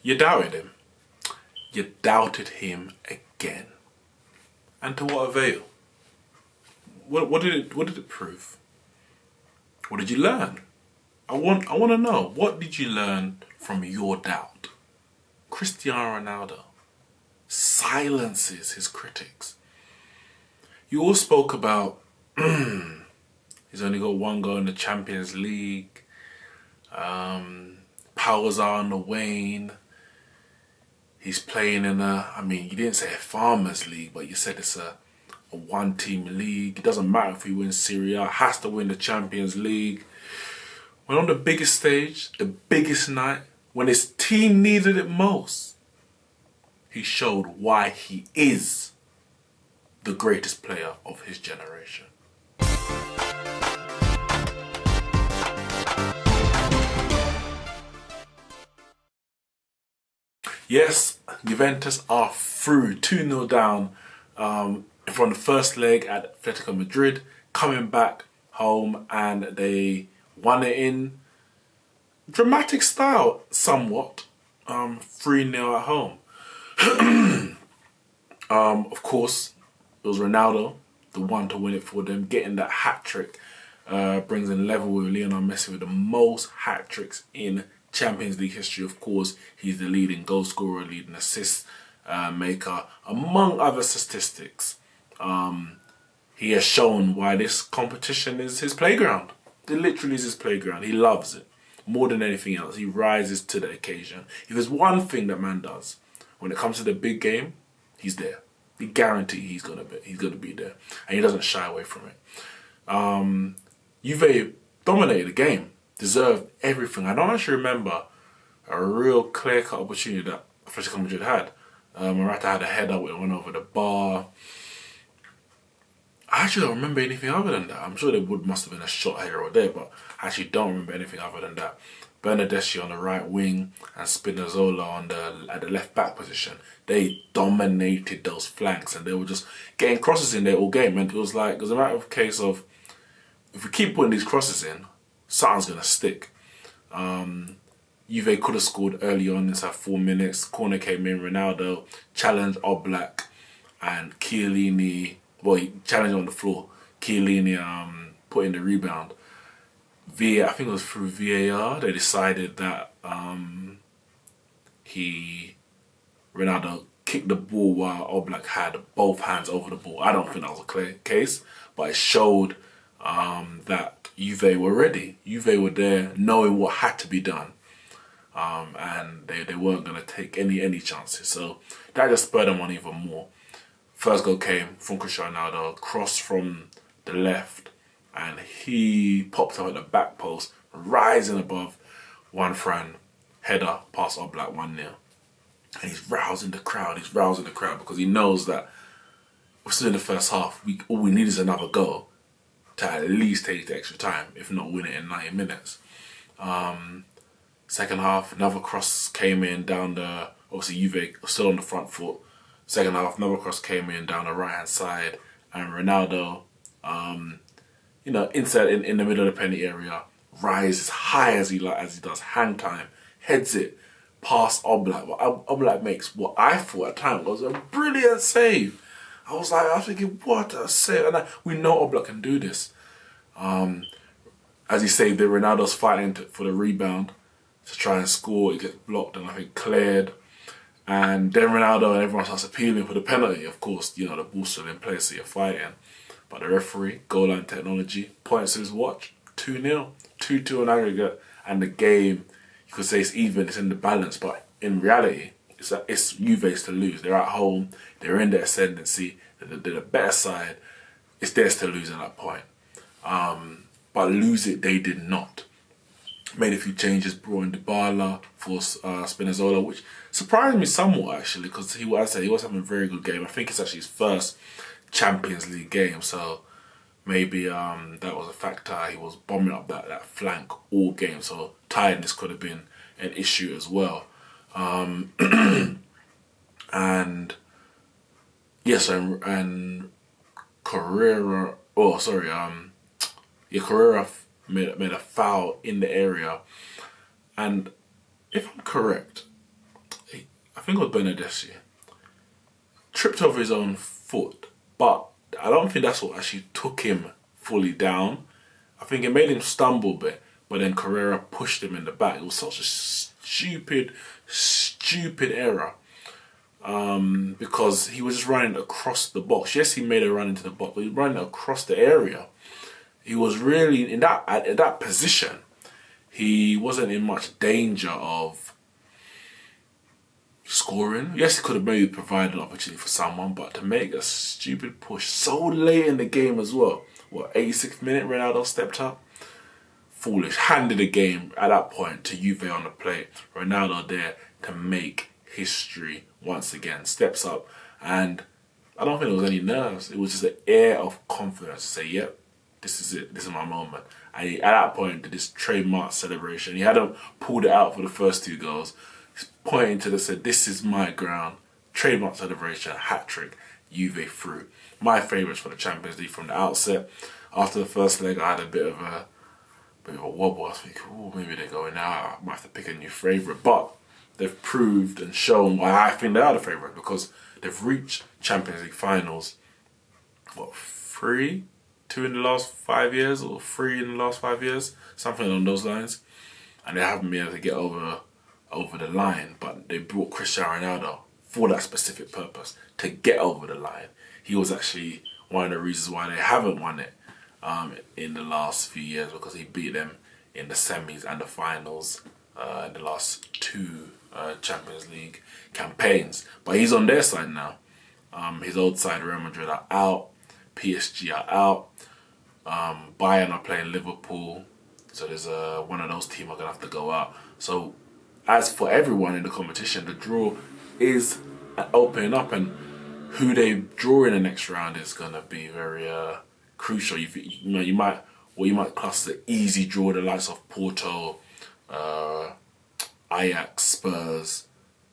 You doubted him. You doubted him again. And to what avail? What did it prove? What did you learn? I want to know. What did you learn from your doubt? Cristiano Ronaldo silences his critics. You all spoke about he's only got one goal in the Champions League. Powers are on the wane. He's playing in you didn't say a farmers league, but you said it's a one-team league. It doesn't matter if he wins Serie A, has to win the Champions League. When on the biggest stage, the biggest night, when his team needed it most, he showed why he is the greatest player of his generation. Yes, Juventus are through 2-0 down from the first leg at Atletico Madrid, coming back home, and they won it in dramatic style somewhat, 3-0 at home. Of course, it was Ronaldo, the one to win it for them, getting that hat-trick, brings in level with Lionel Messi with the most hat-tricks in Champions League history. Of course, he's the leading goal scorer, leading assist maker, among other statistics. He has shown why this competition is his playground. It literally is his playground. He loves it more than anything else. He rises to the occasion. If there's one thing that man does when it comes to the big game, he's there. He guarantee he's gonna be there, and he doesn't shy away from it. Juve dominated the game, deserved everything. I don't actually remember a real clear-cut opportunity that Atletico Madrid had. Morata had a header that went over the bar. I actually don't remember anything other than that. I'm sure there must have been a shot here or there, but I actually don't remember anything other than that. Bernardeschi on the right wing and Spinazzola at the left back position. They dominated those flanks, and they were just getting crosses in there all game. And it was a matter of case of, if we keep putting these crosses in, something's gonna stick. Juve could have scored early on inside 4 minutes. Corner came in, Ronaldo challenged Oblak, and Chiellini, well, he challenged on the floor. Chiellini put in the rebound. I think it was through VAR, they decided that Ronaldo kicked the ball while Oblak had both hands over the ball. I don't think that was a clear case, but it showed that Juve were ready. Juve were there knowing what had to be done. And they weren't going to take any chances. So that just spurred them on even more. First goal came from Cristiano Ronaldo, cross from the left, and he popped up at the back post, rising above one friend, header past Oblak 1-0. And he's rousing the crowd. Because he knows that we're still in the first half. All we need is another goal to at least take the extra time, if not win it in 90 minutes. Second half, another cross came in down the, obviously Juve still on the front foot. Second half, another cross came in down the right-hand side, and Ronaldo, inside in the middle of the penalty area, rises high as he does, hang time, heads it past Oblak. Oblak makes what I thought at the time was a brilliant save. I was thinking, what a save. And we know Oblak can do this. As he saved it, Ronaldo's fighting for the rebound to try and score. It gets blocked and I think cleared. And then Ronaldo and everyone starts appealing for the penalty. Of course, the ball's still in place, so you're fighting. But the referee, goal line technology, points to his watch, 2-0, 2-2 on aggregate. And the game, you could say it's even, it's in the balance. But in reality, it's Juve's to lose. They're at home, they're in the ascendancy, they're the better side. It's theirs to lose at that point. But lose it, they did not. Made a few changes, brought in Dybala for Spinazzola, which surprised me somewhat actually, because he was having a very good game. I think it's actually his first Champions League game, so maybe that was a factor. He was bombing up that flank all game, so tiredness could have been an issue as well. And yes, and Carrera. Oh, sorry. Carrera made a foul in the area, and if I'm correct, think it was Bernardeschi, tripped over his own foot, but I don't think that's what actually took him fully down. I think it made him stumble a bit, but then Carrera pushed him in the back. It was such a stupid error. Because he was just running across the box. Yes, he made a run into the box, but he was running across the area. He was really in that position. He wasn't in much danger of scoring. Yes, he could have maybe provided an opportunity for someone, but to make a stupid push so late in the game as well. What, 86th minute, Ronaldo stepped up? Foolish. Handed the game at that point to Juve on the plate. Ronaldo there to make history once again. Steps up, and I don't think there was any nerves. It was just an air of confidence to say, yep, this is it. This is my moment. And he, at that point, did this trademark celebration. He hadn't pulled it out for the first 2 goals. He's pointing to said, this is my ground. Trademark celebration, hat-trick, Juve through. My favourites for the Champions League from the outset. After the first leg, I had a bit of a wobble. I was thinking, oh, maybe they're going out. I might have to pick a new favourite. But they've proved and shown why I think they are the favourite, because they've reached Champions League finals, what, 3? 2 in the last 5 years, or 3 in the last 5 years, something along those lines, and they haven't been able to get over the line. But they brought Cristiano Ronaldo for that specific purpose, to get over the line. He was actually one of the reasons why they haven't won it in the last few years, because he beat them in the semis and the finals in the last 2 Champions League campaigns. But he's on their side now. His old side, Real Madrid, are out. PSG are out. Bayern are playing Liverpool. So there's one of those teams are going to have to go out. So as for everyone in the competition, the draw is opening up, and who they draw in the next round is going to be very crucial. You might class the easy draw, the likes of Porto, Ajax, Spurs,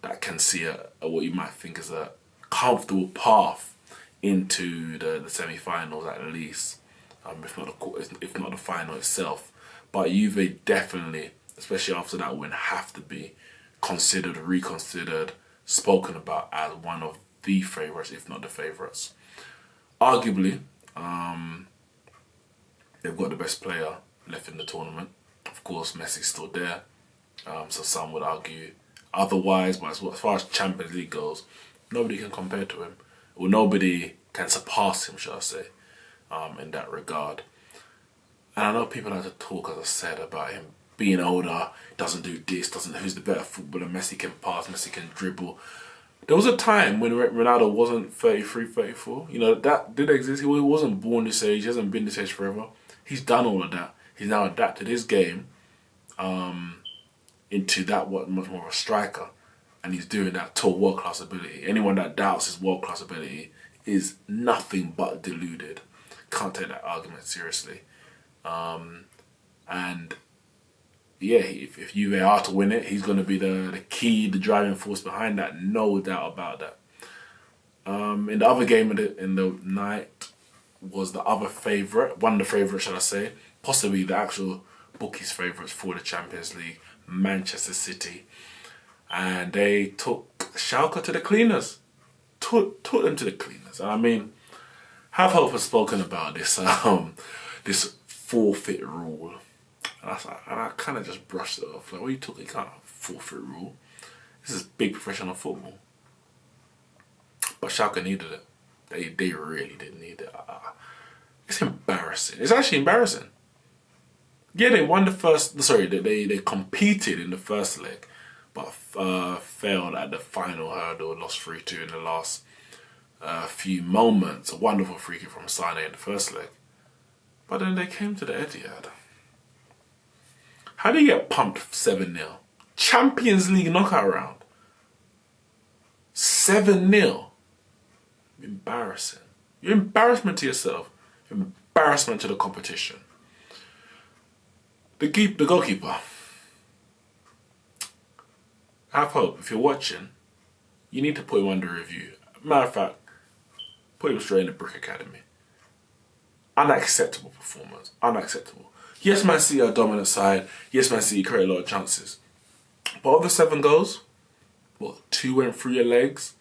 that can see what you might think is a comfortable path into the semi-finals at least, if not the final itself. But Juve definitely, especially after that win, have to be considered, reconsidered, spoken about as one of the favourites, if not the favourites. Arguably, they've got the best player left in the tournament. Of course, Messi's still there, so some would argue otherwise, but as far as Champions League goes, nobody can compare to him. Well, nobody can surpass him, shall I say, in that regard. And I know people like to talk, as I said, about him being older, doesn't do this, who's the better footballer. Messi can pass, Messi can dribble. There was a time when Ronaldo wasn't 33, 34. You know, that did exist. He wasn't born this age, he hasn't been this age forever. He's done all of that. He's now adapted his game into that much more of a striker. And he's doing that to world-class ability. Anyone that doubts his world-class ability is nothing but deluded. Can't take that argument seriously. And yeah, if Juve are to win it, he's going to be the key, the driving force behind that, no doubt about that. In the other game in the night was the other favourite, one of the favourites, should I say, possibly the actual bookies' favourites for the Champions League, Manchester City. And they took Schalke to the cleaners. Took them to the cleaners. And I mean, Have Hope has spoken about this this forfeit rule. And I kind of just brushed it off. Like, what are you talking about? Forfeit rule? This is big professional football. But Schalke needed it. They really did need it. It's embarrassing. It's actually embarrassing. Yeah, they won the first... Sorry, they competed in the first leg, but failed at the final hurdle, lost 3-2 in the last few moments. A wonderful free kick from Sane in the first leg. But then they came to the Etihad. How do you get pumped 7-0? Champions League knockout round. 7-0. Embarrassing. You're embarrassment to yourself. Embarrassment to the competition. The goalkeeper. Have Hope, if you're watching, you need to put him under review. Matter of fact, put him straight in the Brick Academy. Unacceptable performance. Unacceptable. Yes, Man City are a dominant side. Yes, Man City create a lot of chances. But of the 7 goals, What, 2 went through your legs?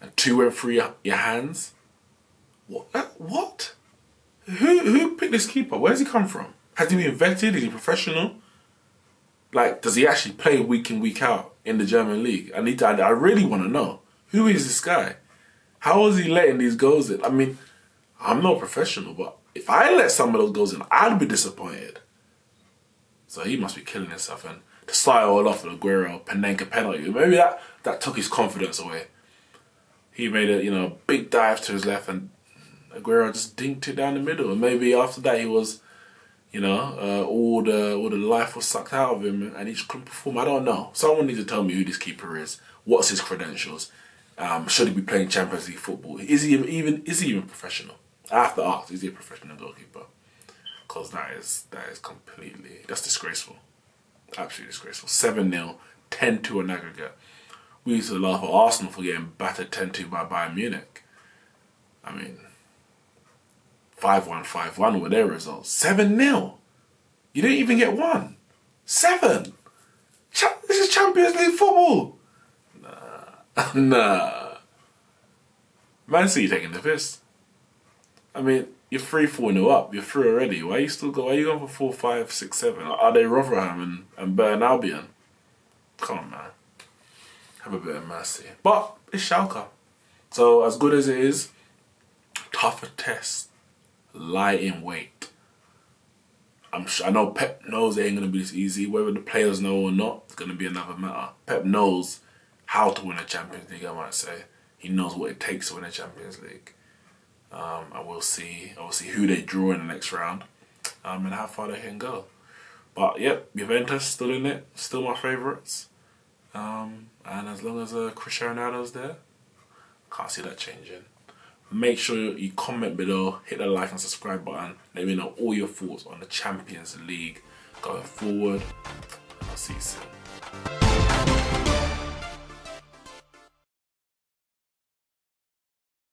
And 2 went through your hands? What? Who picked this keeper? Where's he come from? Has he been vetted? Is he professional? Like, does he actually play week in, week out in the German league? I really want to know. Who is this guy? How is he letting these goals in? I mean, I'm no professional, but if I let some of those goals in, I'd be disappointed. So he must be killing himself. And to start it all off with Aguero, Panenka penalty, maybe that took his confidence away. He made a big dive to his left and Aguero just dinked it down the middle. And maybe after that he was, all the life was sucked out of him and he just couldn't perform. I don't know. Someone needs to tell me who this keeper is. What's his credentials? Should he be playing Champions League football? Is he even professional? I have to ask, is he a professional goalkeeper? Because that's disgraceful. Absolutely disgraceful. 7-0, 10-2 on aggregate. We used to laugh at Arsenal for getting battered 10-2 by Bayern Munich. I mean, 5-1, 5-1 were their results. 7-0. You didn't even get 1. 7. This is Champions League football. Nah. Man City taking the piss. I mean, you're 3-4-0 up. You're through already. Why are you going for 4, 5, 6, 7? Are they Rotherham and Burn Albion? Come on, man. Have a bit of mercy. But it's Schalke. So as good as it is, tougher test. Lie in wait. I know Pep knows it ain't going to be this easy. Whether the players know or not, it's going to be another matter. Pep knows how to win a Champions League, I might say. He knows what it takes to win a Champions League. And we'll see who they draw in the next round and how far they can go. But yep, Juventus still in it, still my favourites. And as long as Cristiano Ronaldo's there, can't see that changing. Make sure you comment below, hit the like and subscribe button. Let me know all your thoughts on the Champions League going forward. I'll see you soon.